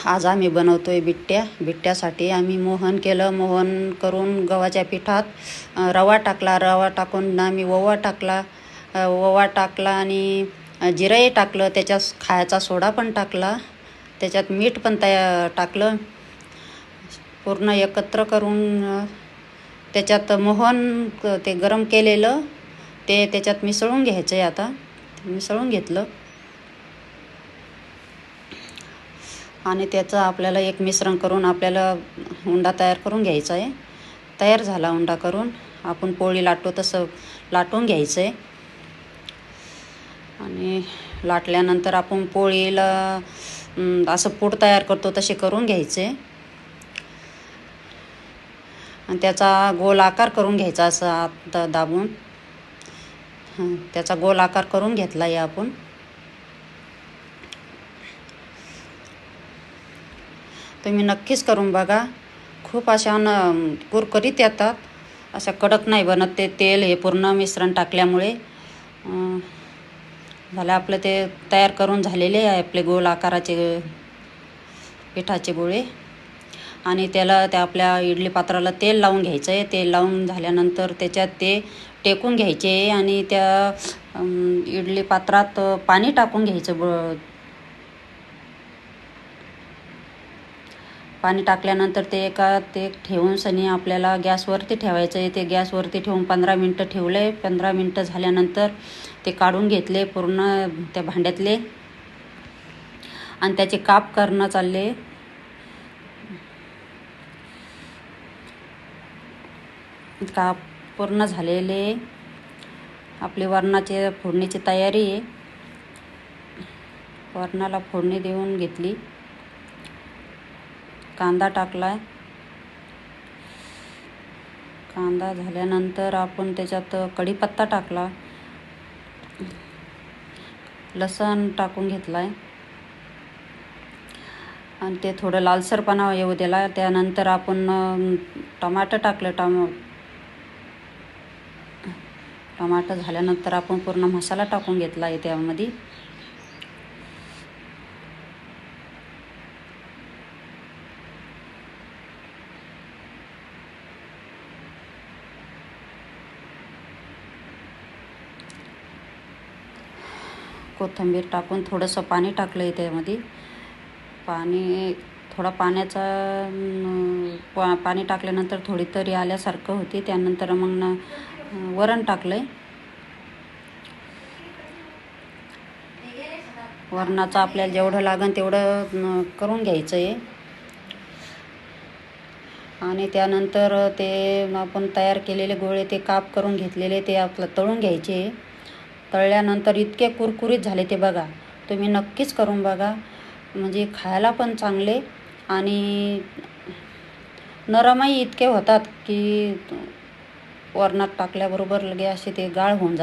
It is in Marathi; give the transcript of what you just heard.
आज आम्ही बनवतोय बिट्ट्या. बिट्ट्यासाठी आम्ही मोहन केलं. मोहन करून गव्हाच्या पिठात रवा टाकला. रवा टाकून आम्ही ओवा टाकला. ओवा टाकला आणि जिरंही टाकलं. त्याच्यात खायचा सोडा पण टाकला. त्याच्यात मीठ पण टाकलं. पूर्ण एकत्र करून त्याच्यात मोहन ते गरम केलेलं ते त्याच्यात मिसळून घ्यायचं आहे. आता मिसळून घेतलं आणि त्याचं आपल्याला एक मिश्रण करून आपल्याला उंडा तयार करून घ्यायचा आहे. तयार झाला उंडा करून आपण पोळी लाटतो तसं लाटून घ्यायचं आहे. आणि लाटल्यानंतर आपण पोळीला असं पूड तयार करतो तसे करून घ्यायचे आणि त्याचा गोल आकार करून घ्यायचा. असं आत दाबून त्याचा गोल आकार करून घेतला आहे आपण. तुम्ही नक्कीच करून बघा. खूप अशा कुरकुरीत येतात. अशा कडक नाही बनत. ते तेल हे पूर्ण मिश्रण टाकल्यामुळे झालं. आपलं ते तयार करून झालेले आहे आपले गोल आकाराचे पिठाचे गोळे. आणि त्याला त्या आपल्या इडली पात्राला तेल लावून घ्यायचं आहे. तेल लावून झाल्यानंतर त्याच्यात ते टेकून घ्यायचे आणि त्या इडली पात्रात पाणी टाकून घ्यायचं. पाणी टाकल्यानंतर ते ठेवून सनी आपल्याला गॅसवरती ठेवायचं आहे. ते गॅसवरती ठेवून 15 मिनटं ठेवलं आहे. 15 मिनटं झाल्यानंतर ते काढून घेतले पूर्ण त्या भांड्यातले आणि त्याचे काप करणं चालले. काप पूर्ण झालेले. आपली वरणाची फोडणीची तयारी आहे. वरणाला फोडणी देऊन घेतली. कांदा टाकला. कांदा झाल्यानंतर आपण त्याच्यात कढीपत्ता टाकला. लसूण टाकून घेतला आणि ते थोडं लालसरपणा येऊ दिला. त्यानंतर आपण टमाटर टाकलं. टमाटर झाल्यानंतर आपण पूर्ण मसाला टाकून घेतला आहे त्यामध्ये. कोथिंबीर टाकून थोडंसं पाणी टाकलं आहे त्यामध्ये. पाणी टाकल्यानंतर थोडी तरी आल्यासारखं होती. त्यानंतर मग वरण टाकलं आहे. वरणाचं आपल्याला जेवढं लागेल तेवढं करून घ्यायचं आहे. आणि त्यानंतर ते आपण तयार केलेले गोळे ते काप करून घेतलेले ते आपलं तळून घ्यायचे. तळल्यानंतर इतके कुरकुरीत झाले ते बघा. तुम्ही नक्कीच करून बघा. म्हणजे खायला पण चांगले आणि नरमही इतके होतात की वरणात टाकल्याबरोबर लगे असे ते गाळ होऊन जातात.